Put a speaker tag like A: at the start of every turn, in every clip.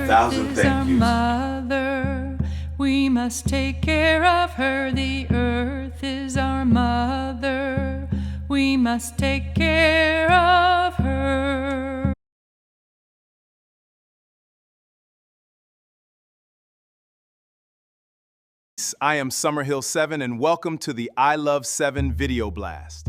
A: 1,000
B: is our
A: thank yous.
B: mother. We must take care of her. The earth is our mother. We must take care of her.
C: I am Summerhill7 and welcome to the ILuv7 Video Blast.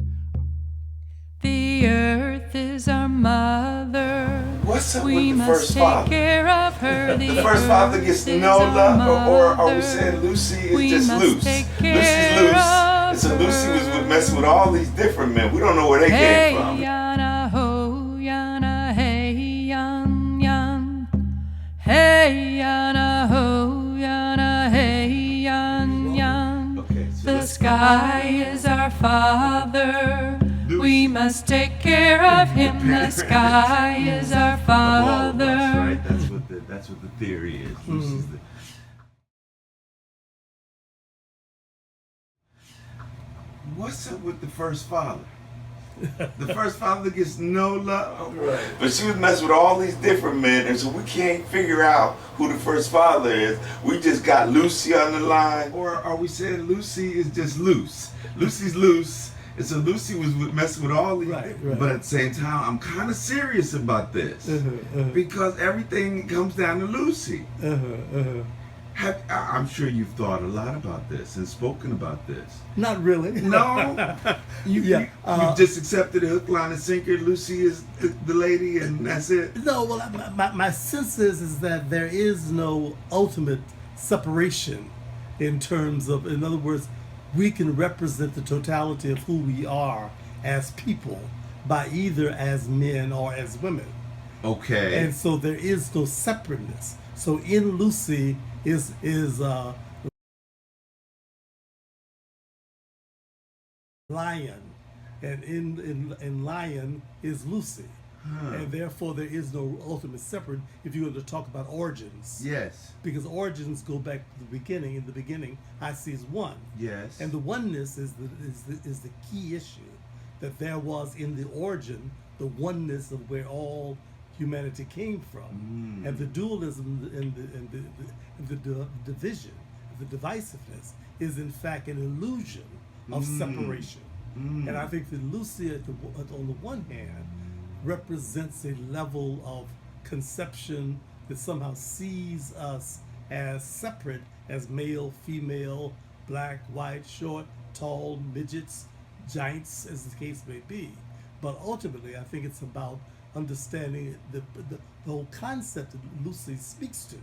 B: The earth is our mother.
A: What's up
B: We
A: with the
B: must
A: first
B: take
A: father?
B: care of her.
A: The first father gets no love, or are we saying Lucy is just loose? Lucy's loose. And so Lucy was messing with all these different men. We don't know where they
B: Hey
A: came from.
B: yana ho yana hey yan yan. Hey yana ho yana hey yan yan.
A: Okay, so
B: The sky is our father. We must take care of him. The sky is our father.
A: Right? That's what the theory is. Lucy's the... What's up with the first father? The first father gets no love. Right. But she was messing with all these different men, and so we can't figure out who the first father is. We just got Lucy on the line. Or are we saying Lucy is just loose? Lucy's loose. And so Lucy was messing with all these,
D: right.
A: But at the same time, I'm kind of serious about this because everything comes down to Lucy. I'm sure you've thought a lot about this and spoken about this.
D: Not really.
A: No, you just accepted a hook, line, and sinker. Lucy is the lady, and that's it.
D: No, well, my sense is that there is no ultimate separation in terms of, in other words, we can represent the totality of who we are as people by either as men or as women.
A: Okay.
D: And so there is no separateness. So in Lucy is lion, and in lion is Lucy. And therefore there is no ultimate separate if you're going to talk about origins.
A: Yes.
D: Because origins go back to the beginning. In the beginning, I see is one.
A: Yes.
D: And the oneness is the key issue, that there was in the origin the oneness of where all humanity came from, and the dualism and the division, the divisiveness is in fact an illusion of separation. And I think that Lucy, on the one hand, represents a level of conception that somehow sees us as separate as male, female, black, white, short, tall, midgets, giants, as the case may be. But ultimately, I think it's about understanding the whole concept that Lucy speaks to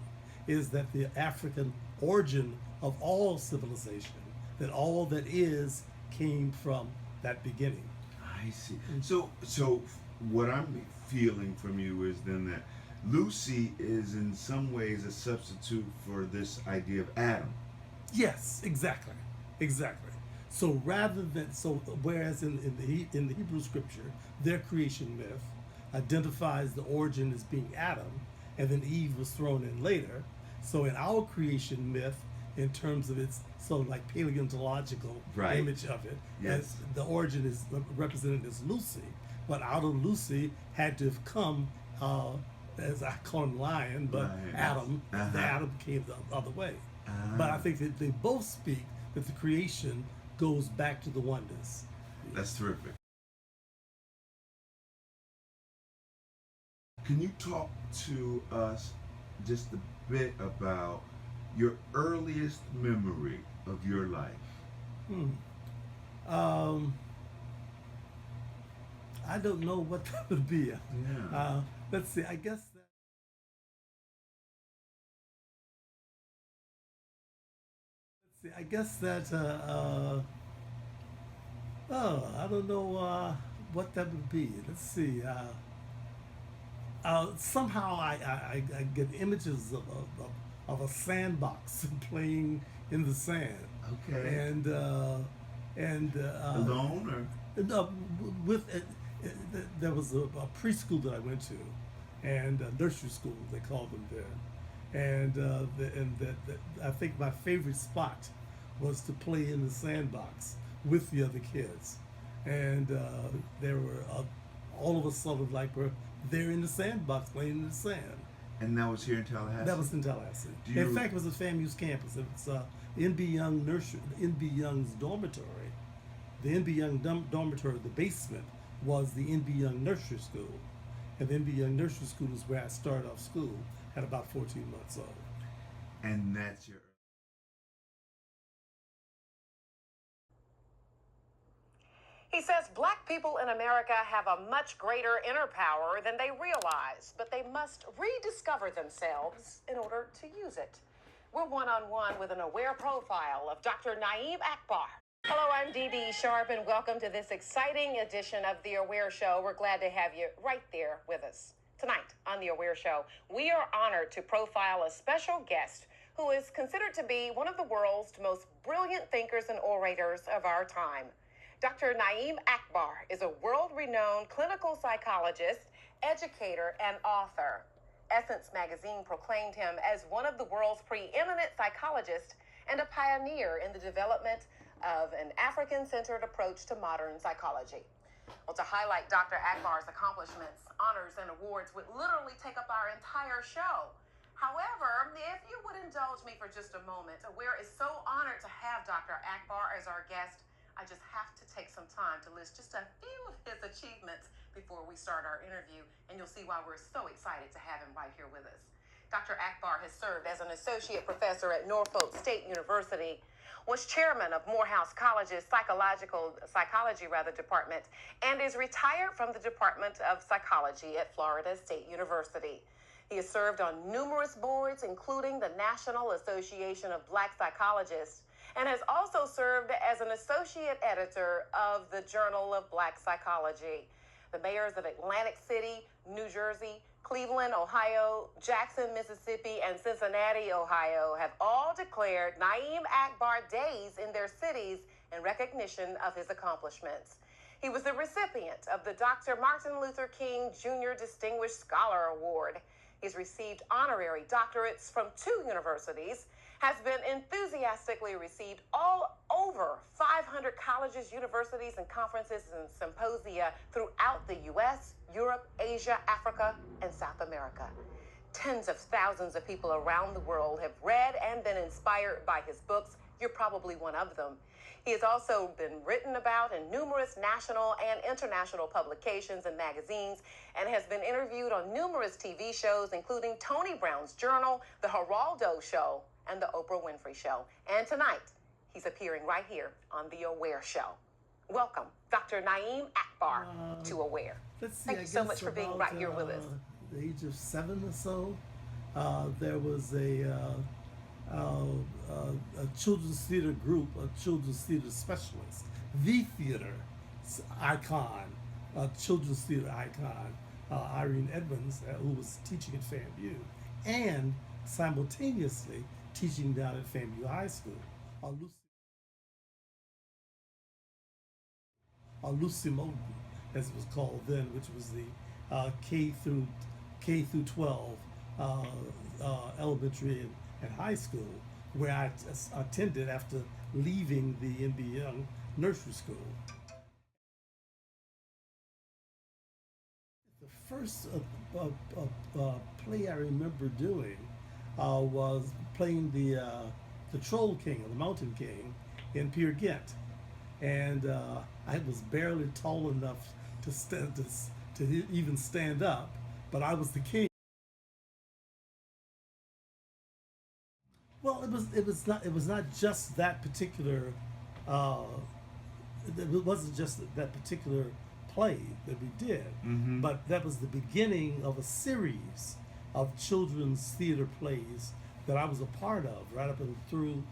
D: is that the African origin of all civilization, that all that is came from that beginning.
A: I see. So what I'm feeling from you is then that Lucy is in some ways a substitute for this idea of Adam.
D: Yes, exactly. So whereas in the Hebrew scripture, their creation myth identifies the origin as being Adam, and then Eve was thrown in later. So in our creation myth, in terms of its sort of like paleontological image of it, as the origin is represented as Lucy, but out of Lucy had to have come, as I call him lion, but Adam, the Adam came the other way. But I think that they both speak that the creation goes back to the oneness.
A: That's terrific. Can you talk to us just a bit about your earliest memory of your life?
D: I don't know what that would be. Let's see. I guess that. I don't know what that would be. Let's see. Somehow I get images of a sandbox playing in the sand.
A: Okay.
D: And
A: alone or
D: there was a preschool that I went to, and nursery school they called them there, and I think my favorite spot was to play in the sandbox with the other kids, and there were all of us sort of like were there in the sandbox playing in the sand,
A: And that was here in Tallahassee?
D: That was in Tallahassee. In fact, it was at FAMU's campus. It was N.B. Young nursery, N.B. Young's dormitory. The N.B. Young dormitory, the basement, was the N.B. Young nursery school. And the N.B. Young nursery school is where I started off school at about 14 months old.
A: And that's your...
E: He says black people in America have a much greater inner power than they realize, but they must rediscover themselves in order to use it. We're one-on-one with an aware profile of Dr. Naim Akbar. Hello, I'm Dee Dee Sharp, and welcome to this exciting edition of The Aware Show. We're glad to have you right there with us. Tonight on The Aware Show, we are honored to profile a special guest who is considered to be one of the world's most brilliant thinkers and orators of our time. Dr. Naim Akbar is a world-renowned clinical psychologist, educator, and author. Essence magazine proclaimed him as one of the world's preeminent psychologists and a pioneer in the development of an African-centered approach to modern psychology. Well, to highlight Dr. Akbar's accomplishments, honors, and awards would literally take up our entire show. However, if you would indulge me for just a moment, Aware is so honored to have Dr. Akbar as our guest. I just have to take some time to list just a few of his achievements before we start our interview, and you'll see why we're so excited to have him right here with us. Dr. Akbar has served as an associate professor at Norfolk State University, was chairman of Morehouse College's psychology department, and is retired from the Department of Psychology at Florida State University. He has served on numerous boards, including the National Association of Black Psychologists, and has also served as an associate editor of the Journal of Black Psychology. The mayors of Atlantic City, New Jersey, Cleveland, Ohio, Jackson, Mississippi, and Cincinnati, Ohio, have all declared Naim Akbar days in their cities in recognition of his accomplishments. He was the recipient of the Dr. Martin Luther King Jr. Distinguished Scholar Award. He's received honorary doctorates from 2 universities, has been enthusiastically received all over 500 colleges, universities, and conferences and symposia throughout the U.S., Europe, Asia, Africa, and South America. Tens of thousands of people around the world have read and been inspired by his books. You're probably one of them. He has also been written about in numerous national and international publications and magazines, and has been interviewed on numerous TV shows, including Tony Brown's Journal, The Geraldo Show, and The Oprah Winfrey Show. And tonight, he's appearing right here on The Aware Show. Welcome, Dr. Naim Akbar, to Aware. Thank you so much for being right here with us.
D: At the age of 7 or so, there was a children's theater group, a children's theater specialist, the theater icon, children's theater icon, Irene Edmonds, who was teaching at FAMU, and simultaneously teaching down at FAMU High School. Lucy Moden, as it was called then, which was the K through 12 elementary and high school, where I attended after leaving the N.B. Young nursery school. The first play I remember doing was playing the Troll King, or the Mountain King, in Peer Gynt. And I was barely tall enough to even stand up, but I was the king. Well, it was not just that particular. It wasn't just that particular play that we did, but that was the beginning of a series of children's theater plays that I was a part of, right up and through,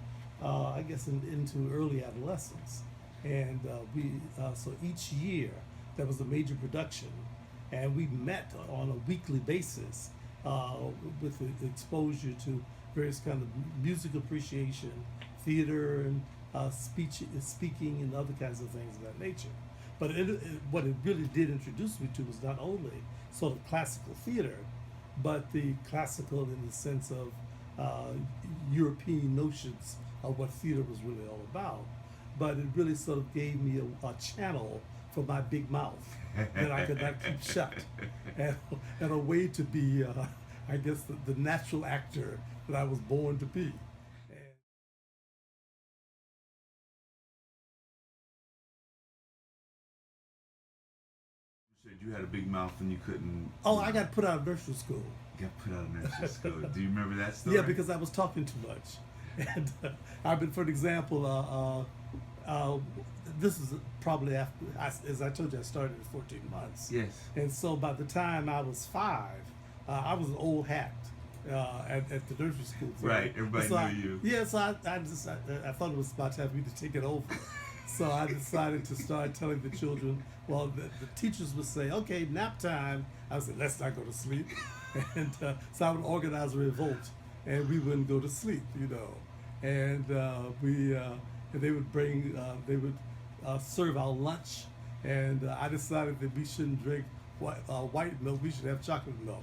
D: I guess, into early adolescence. And so each year there was a major production, and we met on a weekly basis with the exposure to various kind of music appreciation, theater, and speaking, and other kinds of things of that nature. But what it really did introduce me to was not only sort of classical theater, but the classical in the sense of European notions of what theater was really all about. But it really sort of gave me a channel for my big mouth that I could not keep shut, and a way to be I guess, the natural actor that I was born to be.
A: You said you had a big mouth and you couldn't.
D: Oh, I got put out of nursery school.
A: You got put out of nursery school. Do you remember that story?
D: Yeah, because I was talking too much. And I've been, for example, this is probably after, as I told you, I started at 14 months.
A: Yes.
D: And so by the time I was 5, I was an old hat at the nursery school.
A: Right, everybody knew you.
D: Yeah, so I thought it was about time for me to take it over. So I decided to start telling the children, well, the teachers would say, okay, nap time. I would say, let's not go to sleep. And so I would organize a revolt, and we wouldn't go to sleep, you know. And they would bring, serve our lunch, and I decided that we shouldn't drink white milk, we should have chocolate milk.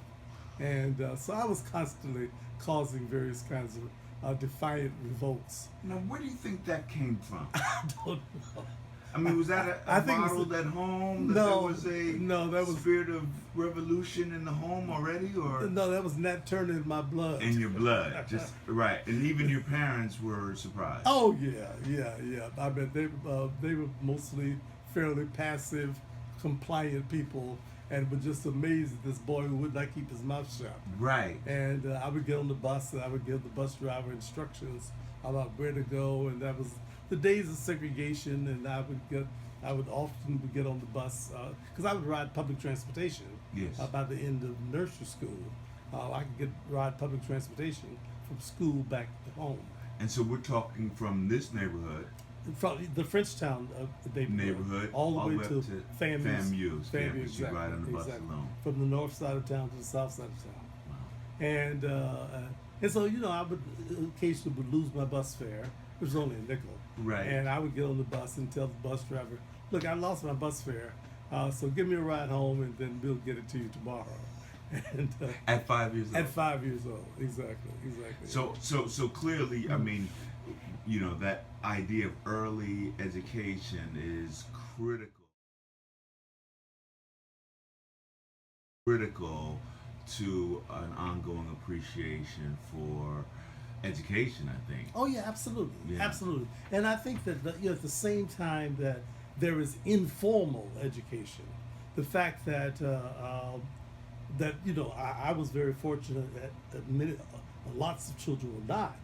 D: And so I was constantly causing various kinds of defiant revolts.
A: Now, where do you think that came from?
D: I don't know.
A: I mean, was that modeled at home? That there was a spirit of revolution in the home already, or
D: no? That was Nat Turner in my blood.
A: In your blood, just right. And even your parents were surprised.
D: Oh yeah. I mean, they were mostly fairly passive, compliant people, and were just amazed at this boy who would not keep his mouth shut. Right. And I would get on the bus, and I would give the bus driver instructions about where to go, and that was the days of segregation. And I would often get on the bus because I would ride public transportation. Yes. By the end of nursery school, I could ride public transportation from school back to home.
A: And so we're talking from this neighborhood.
D: From the Frenchtown neighborhood, all the way to FAMU.
A: Exactly. You ride on the bus alone.
D: From the north side of town to the south side of town. Wow. And so, you know, I would occasionally lose my bus fare, which was only a nickel. Right. And I would get on the bus and tell the bus driver, look, I lost my bus fare, so give me a ride home, and then we'll get it to you tomorrow. And
A: at 5 years old.
D: At 5 years old, exactly.
A: So clearly, I mean, you know, that idea of early education is critical to an ongoing appreciation for education, I think.
D: Oh yeah, absolutely. Absolutely. And I think that at the same time that there is informal education, the fact that that, you know, I was very fortunate that lots of children were not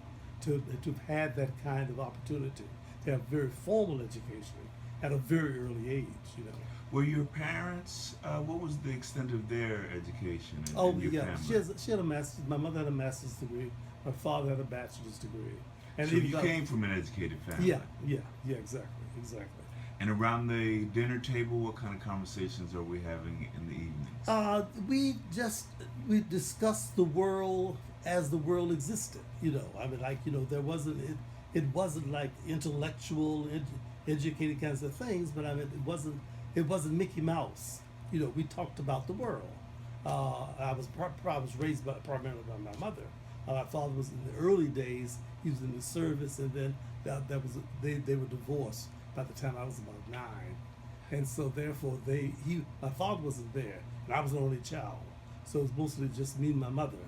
D: to have had that kind of opportunity to have very formal education at a very early age, you know.
A: Were your parents, what was the extent of their education in your family?
D: She had a master's, my mother had a master's degree, my father had a bachelor's degree.
A: And so you came from an educated family?
D: Yeah, exactly.
A: And around the dinner table, what kind of conversations are we having in the evenings?
D: We discussed the world as the world existed, you know. I mean, like, you know, it wasn't like intellectual, educated kinds of things, but I mean, it wasn't Mickey Mouse. You know, we talked about the world. I was raised primarily by my mother. My father was in the early days. He was in the service, and then they were divorced by the time I was about 9, and so therefore my father wasn't there, and I was the only child. So it was mostly just me and my mother.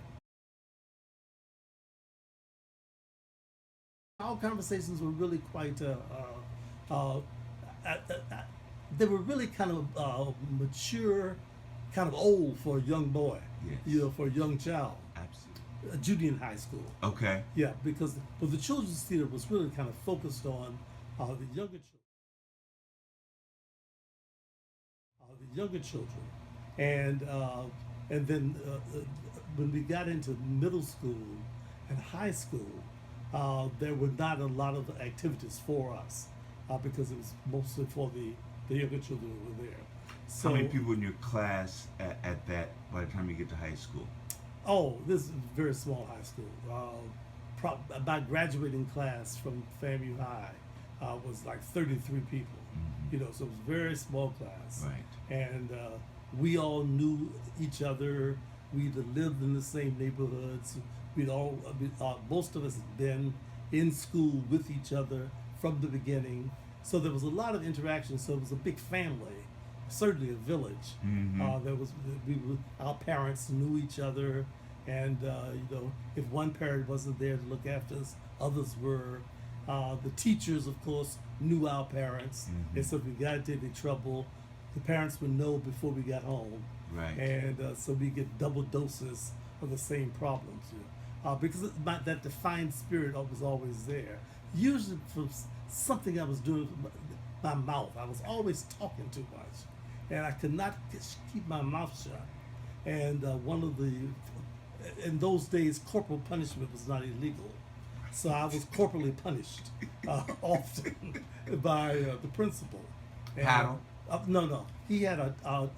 D: Our conversations were really quite they were really kind of mature, kind of old for a young boy. Yes. You know, for a young child. Absolutely. Junior high school. Okay. Yeah, because the children's theater was really kind of focused on the younger children, and then when we got into middle school and high school, there were not a lot of activities for us because it was mostly for the younger children who were there.
A: So, how many people in your class at that by the time you get to high school?
D: Oh, this is a very small high school. My graduating class from FAMU High was like 33 people. Mm-hmm. You know, so it was a very small class. Right. And we all knew each other. We'd lived in the same neighborhoods. Most of us had been in school with each other from the beginning. So there was a lot of interaction. So it was a big family, certainly a village. Mm-hmm. Our parents knew each other, And if one parent wasn't there to look after us, others were. The teachers, of course, knew our parents, and so if we got into any trouble, the parents would know before we got home.
A: Right.
D: And so we get double doses of the same problems, because that defiant spirit was always there. Usually from something I was doing with my mouth. I was always talking too much, and I could not keep my mouth shut. And in those days, corporal punishment was not illegal. So I was corporally punished often by the principal. And,
A: Paddle?
D: No. He had a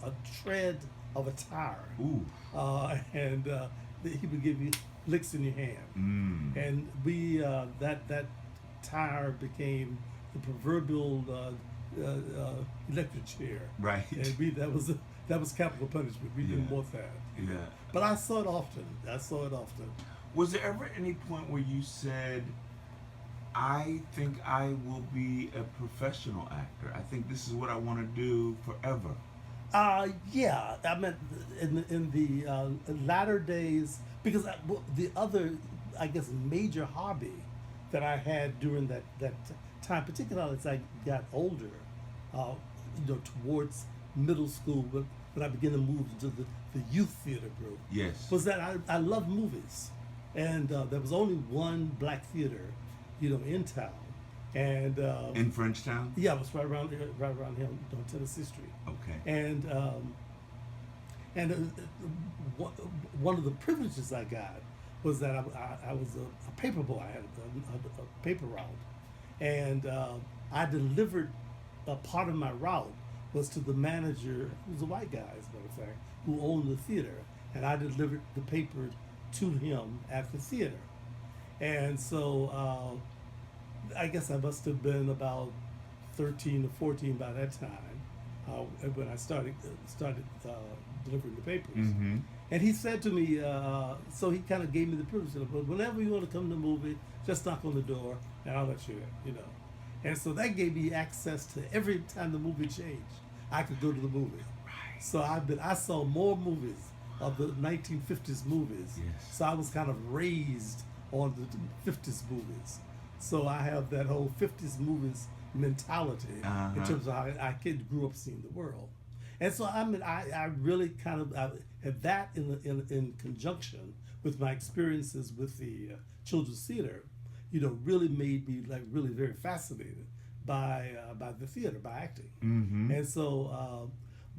D: tread of a tire.
A: Ooh.
D: And he would give you licks in your hand. And we that tire became the proverbial electric chair.
A: Right.
D: And that was capital punishment. We didn't want that.
A: Yeah.
D: But I saw it often.
A: Was there ever any point where you said, I think I will be a professional actor? I think this is what I want to do forever.
D: Yeah. I mean, in the latter days, because the other, I guess, major hobby that I had during that time, particularly as I got older, towards middle school, when I began to move into the youth theater group,
A: Yes.
D: was that I love movies. And there was only one black theater, in town, and
A: In Frenchtown?
D: yeah, it was right around here on Tennessee Street.
A: Okay.
D: And one of the privileges I got was that I was a paper boy. I had a paper route, and I delivered a part of my route was to the manager, who's a white guy, as a matter of fact, who owned the theater, and I delivered the paper to him at the theater. And so I guess I must have been about 13 or 14 by that time when I started delivering the papers. And he said to me, so he kind of gave me the privilege of, but whenever you want to come to the movie, just knock on the door and I'll let you in, And so that gave me access to every time the movie changed, I could go to the movie.
A: Right.
D: So I saw more movies of the 1950s movies.
A: Yes.
D: So I was kind of raised on the 50s movies. So I have that whole 50s movies mentality in terms of how I grew up seeing the world. And so I really kind of had that in conjunction with my experiences with the children's theater, really made me really very fascinated by the theater, by acting. And so,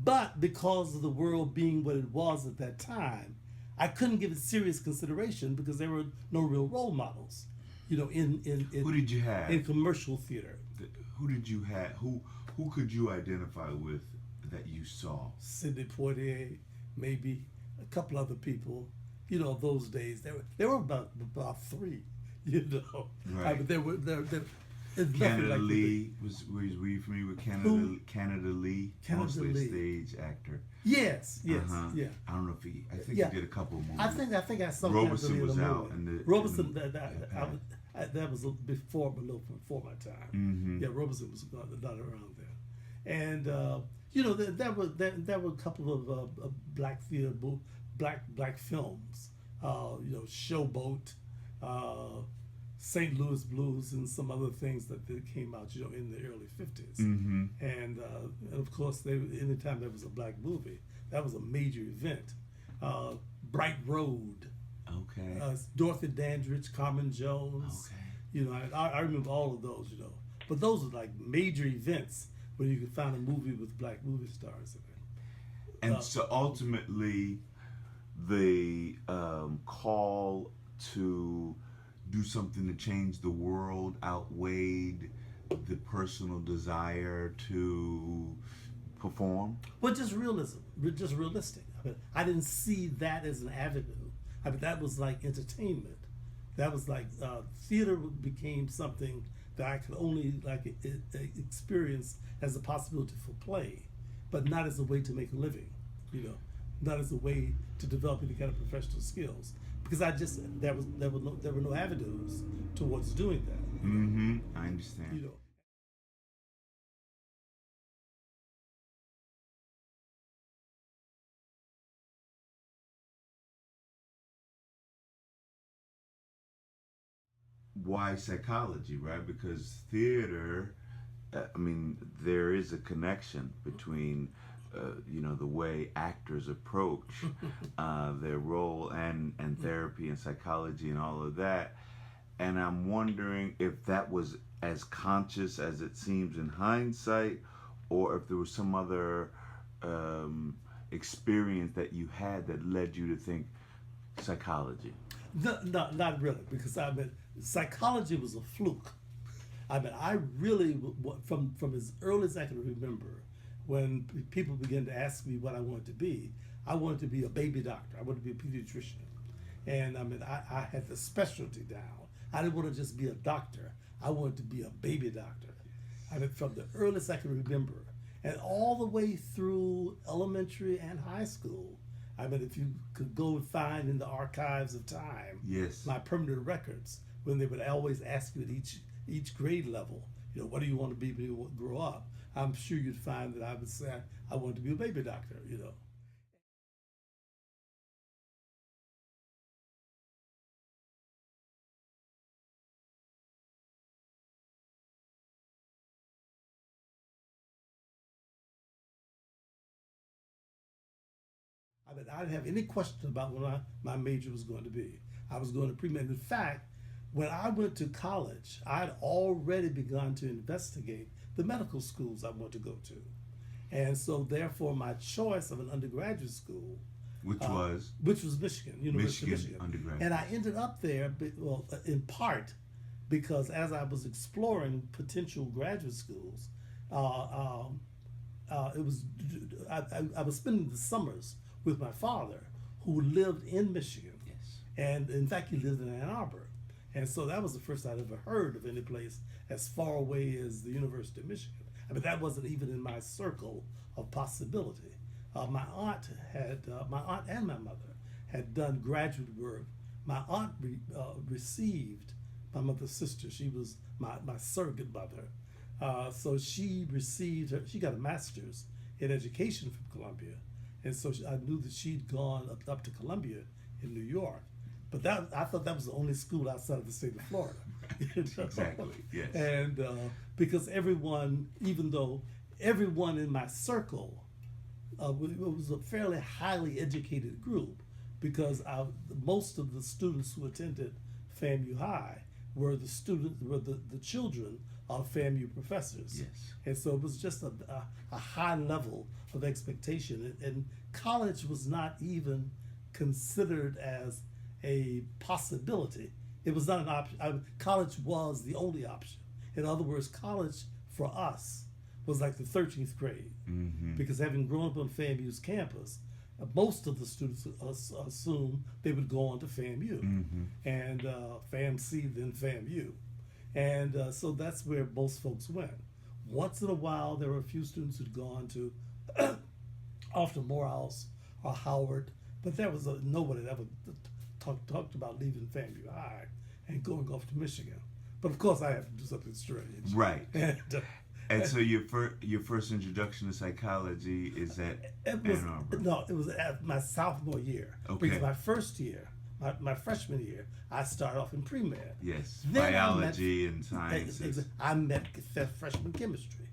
D: but because of the world being what it was at that time, I couldn't give it serious consideration because there were no real role models, in
A: Who did you have?
D: in commercial theater.
A: Who did you have? Who could you identify with that you saw?
D: Sidney Poitier, maybe a couple other people. Those days there were about three.
A: Right.
D: But there were
A: Canada Lee were you familiar with Canada?
D: Who?
A: Canada Lee,
D: Canada
A: mostly
D: Lee.
A: a stage actor.
D: Yes, yeah.
A: I don't know if I think
D: Yeah.
A: he did a couple of movies.
D: I think I saw
A: Robeson
D: Canada Lee
A: was
D: in a
A: out
D: movie.
A: in
D: Robeson,
A: that
D: was before my time. Yeah, Robeson was not around then, and there were a couple of black theater, black films. Showboat, St. Louis Blues, and some other things that came out, in the early 50s. And of course, anytime there was a black movie, that was a major event. Bright Road.
A: Okay.
D: Dorothy Dandridge, Carmen Jones.
A: Okay.
D: I remember all of those. But those are like major events when you could find a movie with black movie stars in it.
A: And so ultimately, the call to do something to change the world outweighed the personal desire to perform?
D: But just realism, just realistic. I didn't see that as an avenue. That was like entertainment. That was like theater became something that I could only experience as a possibility for play, but not as a way to make a living. Not as a way to develop any kind of professional skills, because there were no avenues towards doing that.
A: I understand. why psychology, right? Because theater, I mean, there is a connection between, the way actors approach their role and therapy and psychology and all of that. And I'm wondering if that was as conscious as it seems in hindsight, or if there was some other experience that you had that led you to think psychology.
D: No, not really, because I mean, psychology was a fluke. I mean, I really, from as early as I can remember, when people began to ask me what I wanted to be, I wanted to be a baby doctor. I wanted to be a pediatrician. And I mean, I had the specialty down. I didn't want to just be a doctor. I wanted to be a baby doctor. I mean, from the earliest I can remember, and all the way through elementary and high school. I mean, if you could go and find in the archives of time,
A: Yes.
D: my permanent records, when they would always ask you at each grade level, what do you want to be when you grow up? I'm sure you'd find that I would say I want to be a baby doctor. I mean, I didn't have any question about what my major was going to be. I was going to pre-med. In fact, when I went to college, I had already begun to investigate the medical schools I wanted to go to. And so therefore my choice of an undergraduate school,
A: Which was?
D: Michigan, University of Michigan.
A: Undergraduate.
D: And I ended up there, in part because as I was exploring potential graduate schools, I was spending the summers with my father, who lived in Michigan.
A: Yes.
D: And in fact, he lived in Ann Arbor. And so that was the first I'd ever heard of any place as far away as the University of Michigan. I mean, that wasn't even in my circle of possibility. My aunt and my mother had done graduate work. My aunt received my mother's sister. She was my surrogate mother. So she got a master's in education from Columbia. And so I knew that she'd gone up to Columbia in New York. But I thought that was the only school outside of the state of Florida.
A: Exactly, yes.
D: And because everyone, even though everyone in my circle, it was a fairly highly educated group, because most of the students who attended FAMU High were the children of FAMU professors.
A: Yes.
D: And so it was just a high level of expectation. And college was not even considered as a possibility. It was not an option. College was the only option. In other words, college for us was like the 13th grade.
A: Mm-hmm.
D: Because having grown up on FAMU's campus, most of the students assumed they would go on to FAMU.
A: Mm-hmm.
D: And FAMC, then FAMU. And so that's where most folks went. Once in a while, there were a few students who'd gone to often Morehouse or Howard, but there was nobody that ever talked about leaving FAMU High and going off to Michigan. But of course, I had to do something strange.
A: Right.
D: And
A: so your first introduction to psychology is at Ann Arbor?
D: No, it was at my sophomore year.
A: Okay.
D: Because my first year, my freshman year, I started off in pre-med.
A: Yes,
D: Then
A: biology and sciences.
D: I met freshman chemistry.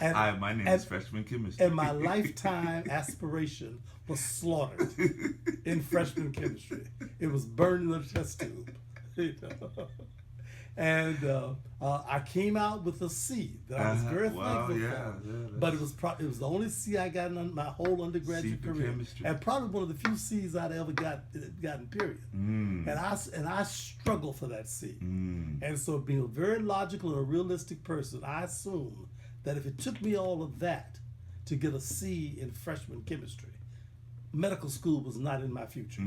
A: Hi, my name is freshman chemistry.
D: And my lifetime aspiration was slaughtered in freshman chemistry. It was burned in the test tube. And I came out with a C that I was very thankful for. But it was the only C I got in my whole undergraduate career,
A: chemistry.
D: and probably one of the few C's I'd ever gotten. Period. And I struggled for that C. And so, being a very logical and a realistic person, I assumed that if it took me all of that to get a C in freshman chemistry, medical school was not in my future.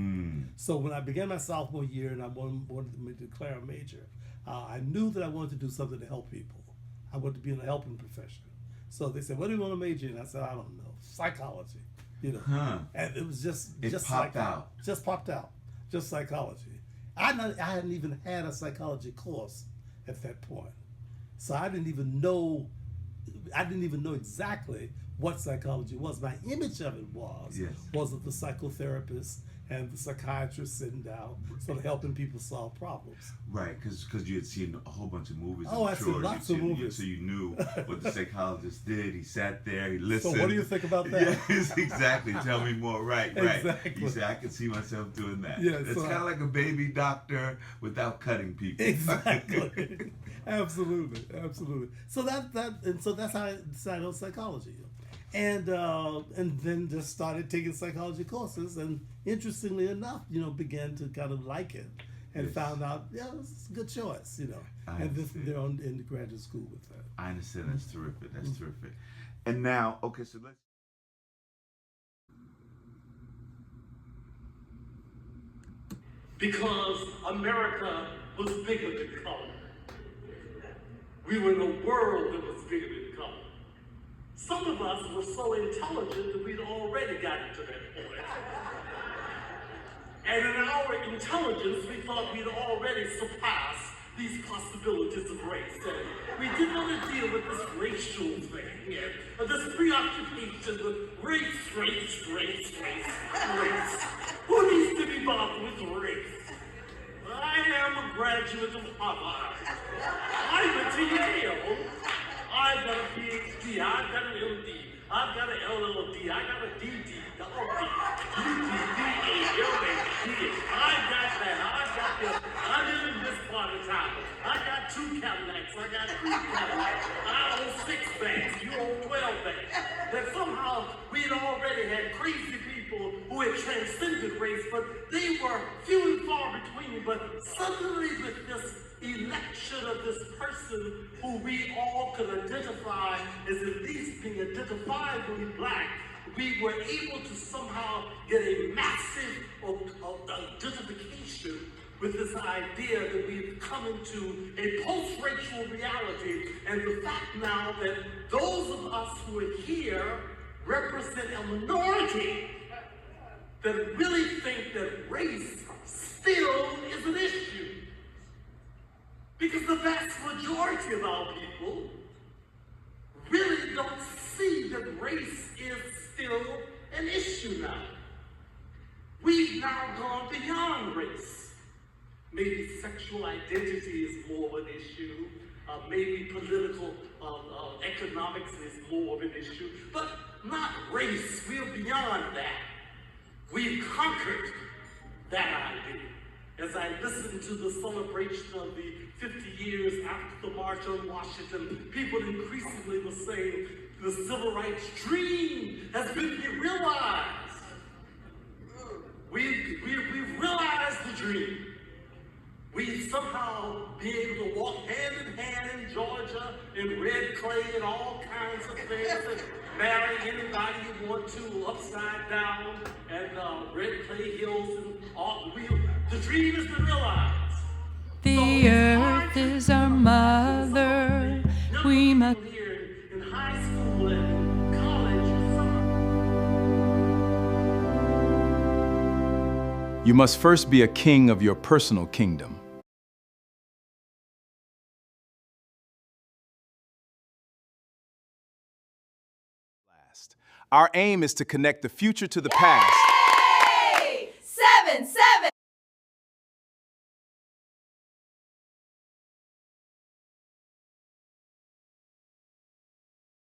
D: So when I began my sophomore year and I wanted to declare a major, I knew that I wanted to do something to help people. I wanted to be in a helping profession. So they said, "What do you want to major in?" I said, "I don't know, psychology." And it was just
A: popped out.
D: Just popped out, just psychology. I hadn't even had a psychology course at that point, so I didn't even know I didn't even know exactly what psychology was. My image of it was of the psychotherapist and the psychiatrist sitting down, sort of helping people solve problems.
A: Right, because you had seen a whole bunch of movies.
D: I've seen lots of movies.
A: So you knew what the psychologist did. He sat there, he listened.
D: So what do you think about that?
A: Yes, exactly. Tell me more. Right.
D: Exactly.
A: He said, I can see myself doing that.
D: Yeah,
A: it's
D: so
A: kind of like a baby doctor without cutting people.
D: Exactly. Absolutely. So that's how I decided on psychology. And then just started taking psychology courses, and interestingly enough, began to kind of like it, and found out, it's a good choice, And then they're in graduate school with that.
A: I understand. That's terrific. That's terrific. And now, okay, so let's.
F: Because America was bigger than color. We were in a world that was bigger than color. Some of us were so intelligent that we'd already gotten to that point. And in our intelligence, we thought we'd already surpassed these possibilities of race. And we didn't want to deal with this racial thing and this preoccupation with race. Who needs to be bothered with race? I am a graduate of Harvard. I went to Yale. I've got a PhD, I've got an MD, I've got an LLD, I got a DD, double D, UD, DA, LA, DA. I've got that, I've got this. I live in this part of town. I got 2 Cadillacs, I got 3 Cadillacs. I own 6 banks, you own 12 banks. That somehow we'd already had crazy people who had transcended race, but they were few and far between. But suddenly with this election of this person who we all could identify as at least being identifiably black, we were able to somehow get a massive identification with this idea that we've come into a post-racial reality, and the fact now that those of us who are here represent a minority that really think that race still is an issue. Because the vast majority of our people really don't see that race is still an issue now. We've now gone beyond race. Maybe sexual identity is more of an issue. Maybe political economics is more of an issue. But not race. We're beyond that. We've conquered that idea. As I listened to the celebration of the 50 years after the March on Washington, people increasingly were saying the civil rights dream has been realized. We've realized the dream. We've somehow been able to walk hand in hand in Georgia in red clay and all kinds of things, and marry anybody you want to upside down, and red clay hills and all. The dream has been realized.
B: The earth is our mother. We must.
F: Here in high school and college.
C: You must first be a king of your personal kingdom. Our aim is to connect the future to the past